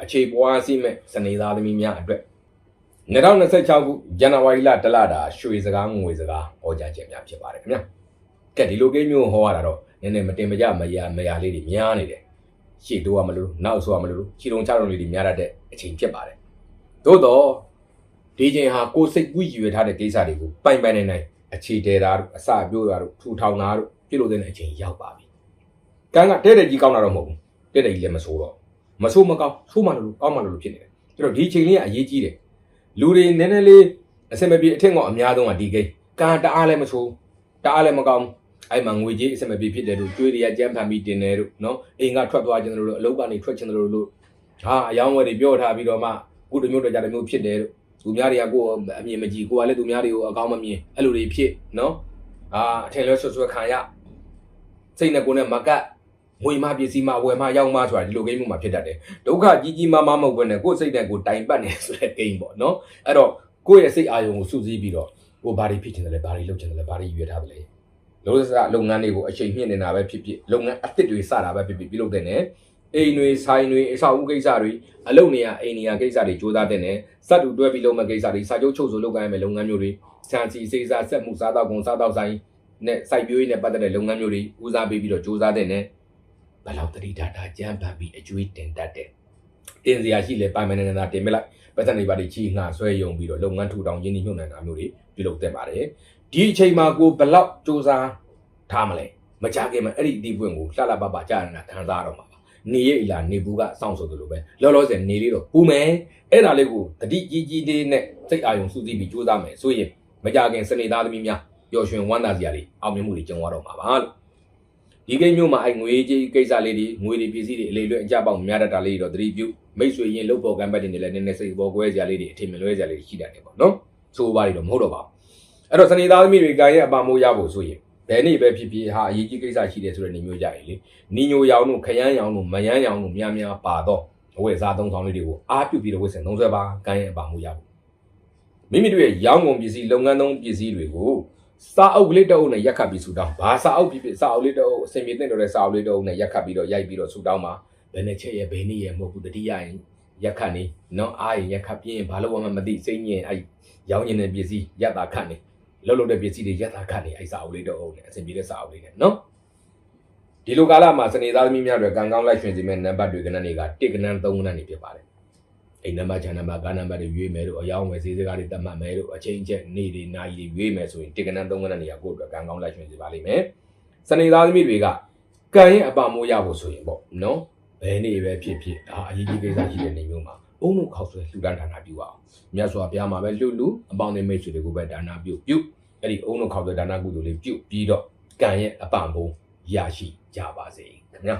အခြေပွားစီမဲ့စနေသားသမီးများအတွက်2026ခုဇန်နဝါရီလတလတာရွှေစကားငွေစကားဟောကြားခြင်းများဖြစ်ပါတယ်ခင်ဗျာကဲဒီလိုကိန်းမျိုးဟောရတာတော့နည်းနည်းမတင်မကြမရလေးတွေများနေတယ်ရှေ့တိုးရမလို့နောက်ဆိုရမလို့ခြေတုံချတုံလေးတွေများတတ်တဲ့အချိန်ဖြစ်ပါတယ်သို့တော့ဒီချိန်ဟာကိုယ်စိတ်ကူးရည်ရွယ်ထားတဲ့ကိစ္စတွေကိုပိုင်နိုင်အခြေတည်တာတို့အစပြိုးတာတို့ထူထောင်တာတို့ပြုလုပ်တဲ့အချိန်ရောက်ပါပြီကံကတဲ့တဲ့ကြီးကောင်းတာတော့မဟုတ်ဘူးတဲ့တဲ့ကြီးလည်းမဆိုးတော့မဆိုးမကောင်းဆိုးမှလို့ကောင်းမှလို့ဖြစ်နေတယ်အဲ့တော့ဒီချိန်လေးကအရေးကြီးတယ်လူတွေနည်းနည်းလေးအစမပြေအထက်ကအများဆုံးကဒီကိန်းကံတအားလည်းမဆိုးတအားလည်းမကောင်းအဲ့မှာငွေကြီးအစမပြေဖြစ်တယ်လို့ကျွေးတွေကကြမ်းဖန်ပြီးတင်တယ်လို့နော်အိမ်ကထွက်သွားခြင်းလို့အလုပ်ကနေထွက်ခြင်းလို့ဟာအယောင်းဝယ်တွေပြောထားပြီးတော့မှကိုတမျိုးတော့ကြတဲ့မျိုးဖြစ်တယ်လို့သူများတွေကကိုအမြင်မကြည့်ကိုကလည်းသူများတွေကိုအကောင်းမမြင်အဲ့လိုတွေဖြစ်နော်အထင်လဲဆွခံရစိတ်နဲ့ကိုယ်နဲ့မကတ်ငွေမှပစ္စည်းမှဝယ်မှရောက်မှဆိုတာဒီလိုကိန်းမျိုးမှာဖြစ်တတ်တယ်ဒုက္ခကြီးမမမဟုတ်ဘဲနဲ့ကိုယ်စိတ်နဲ့ကိုယ်တိုင်ပတ်နေဆိုတဲ့ကိန်းပေါ့နော်အဲ့တော့ကိုယ့်ရဲ့စိတ်အာရုံကိုစုစည်းပြီးတော့ကိုဘာတွေဖြစ်ချင်တယ်လဲဘာတွေလုပ်ချင်တယ်လဲဘာတွေရွေးထားတယ်လဲလို့စလုပ်ငန်းတွေကိုအချိန်မြင့်နေတာပဲဖြစ်ဖြစ်လုပ်ငန်းအသစ်တွေစတာပဲဖြစ်ဖြစ်ပြုလုပ်တဲ့နဲ့အိမ်တွေဆိုင်တွေအဆောက်အဦကိစ္စတွေအလုပ်နေရအိမ်နေရကိစ္စတွေစူးစမ်းတဲ့နဲ့စက်တူတွဲပြီးလုပ်မဲ့ကိစ္စတွေစာချုပ်ချုပ်ဆိုလုပ်ကိုင်မဲ့လုပ်ငန်းမျိုးတွေစံစီစေးစားဆက်မှုစားတော့ကုန်စားတော့ဆိုင်နဲ့စိုက်ပျိုးရေးနဲ့ပတ်သက်တဲ့လုပ်ငန်းမျိုးတွေဦးစားပေးပြီးတော့စူးစမ်းတဲ့နဲ့ဘယ်လောက်တတိဒါတာကြမ်းပန်ပြီးအကျွေးတင်တတ်တယ်တင်စရာရှိလဲပိုင်မနေတာတင်မလိုက်ပတ်သက်နေပါလိချီငှဆွဲယုံပြီးတော့လုပ်ငန်းထူထောင်ရင်းနှီးမြှုပ်နှံတာမျိုးတွေပြုလုပ်တဲ့ပါတယ်ဒီအချိန်မှာကိုဘယ်လောက်စူးစမ်းထားမလဲမကြခင်မှာအဲ့ဒီဒီပွင့်ကိုလှလှပပကြာနေတာခံစားတော့မှာပါနေရည်လာနေဘူးကစောင့်ဆိုသလိုပဲလောလောဆယ်နေလေးတော့ပူမယ်အဲ့ဒါလေးကိုတတိကြီးလေးနဲ့စိတ်အာရုံစုစည်းပြီးစူးစမ်းမယ်ဆိုရင်မကြခင်စနေသားသမီးများပျော်ရွှင်ဝမ်းသာစရာတွေအောင်မြင်မှုတွေကြုံရတော့မှာပါလို့ဒီကိန်းမျိုးမှာငွေကြီးကိစ္စလေးတွေငွေတွေပစ္စည်းတွေအလေလွဲအကြပေါက်များတတ်တာလေးတွေတော့သတိပြုမိတ်ဆွေရင်လုတ်ပေါ်ကံပတ်တင်တွေလည်းနည်းနည်းစိတ်ပေါ်ကွဲစရာလေးတွေအထင်မြင်လွဲစရာလေးတွေရှိတတ်တယ်ပေါ့နော်ဆိုပါလိမ့်တော့မဟုတ်တော့ပါဘူးအဲ့တော့စနေသားသမီးတွေကရဲ့အပမိုးရဖို့ဆိုရင်ဘယ်နေ့ပဲဖြစ်ဖြစ်ဟာအရေးကြီးကိစ္စရှိတယ်ဆိုတဲ့နေမျိုးကြရင်လေနီညိုရောင်တို့ခရမ်းရောင်တို့မယမ်းရောင်တို့များပါတော့အဝတ်စားသုံးဆောင်လေးတွေကိုအားပြုပြီးတော့ဝတ်ဆင်သုံးဆွဲပါကံရဲ့အပမိုးရဖို့မိမိတို့ရဲ့ရောင်းကုန်ပစ္စည်းလုပ်ငန်းသုံးပစ္စည်းတွေကိုစာအုပ်ကလေးတအုပ်နဲ့ရက်ခတ်ပြီးဆူတောင်းဘာစာအုပ်ဖြစ်စာအုပ်လေးတအုပ်အစင်ပြေတဲ့တဲ့စာအုပ်လေးတအုပ်နဲ့ရက်ခတ်ပြီးတော့ရိုက်ပြီးတော့ဆူတောင်းပါဘယ်နဲ့ချက်ရဲ့ဘယ်နေ့ရဲ့မဟုတ်ဘူးတတိယရင်ရက်ခတ်နေနော်အားရင်ရက်ခတ်ပြင်းဘာလို့မှမသိစိတ်ညင်အဲ့ရောင်းညင်တဲ့ပစ္စည်းရက်တာခတ်နေလုပ်တဲ့ပစ္စည်းတွေရက်တာခတ်နေအဲ့စာအုပ်လေးတော့အုပ်နဲ့အစင်ပြေတဲ့စာအုပ်လေးနဲ့နော်ဒီလိုကာလမှာစနေသားသမီးများတွေကံကောင်းလိုက်ရွှင်စီမဲ့နံပါတ်တွေကဏ္ဍတွေက1ကဏ္ဍ3ကဏ္ဍတွေဖြစ်ပါတယ်အိမ်နံပါတ်ခြံနံပါတ်ကားနံပါတ်တွေရွေးမယ်လို့အယောင်းဝယ်ဈေးစကားတွေတတ်မှတ်မယ်လို့အချိန်ချက်နေ့တွေနာရီတွေရွေးမယ်ဆိုရင်1ကဏ္ဍ3ကဏ္ဍတွေကကိုယ့်အတွက်ကံကောင်းလိုက်ရွှင်စီပါလိမ့်မယ်စနေသားသမီးတွေကကံရဲ့အပမိုးရဖို့ဆိုရင်ပေါ့နော်ဘယ်နေ့ပဲဖြစ်ဖြစ်အရေးကြီးကိစ္စရှိတဲ့နေမျိုးမှာအုံတို့ခောက်ဆွဲလှူဒန်းဒါနပြုအောင်မြတ်စွာဘုရားမှာပဲလူအပေါင်းတွေမိတ်ဆွေတွေကိုပဲဒါနပြုအဲ့ဒီအုံတို့ခောက်ဆွဲဒါနကုသိုလ်လေးပြုပြီးတော့ကံရဲ့အပမိုးရရှိကြပါစေခင်ဗျာ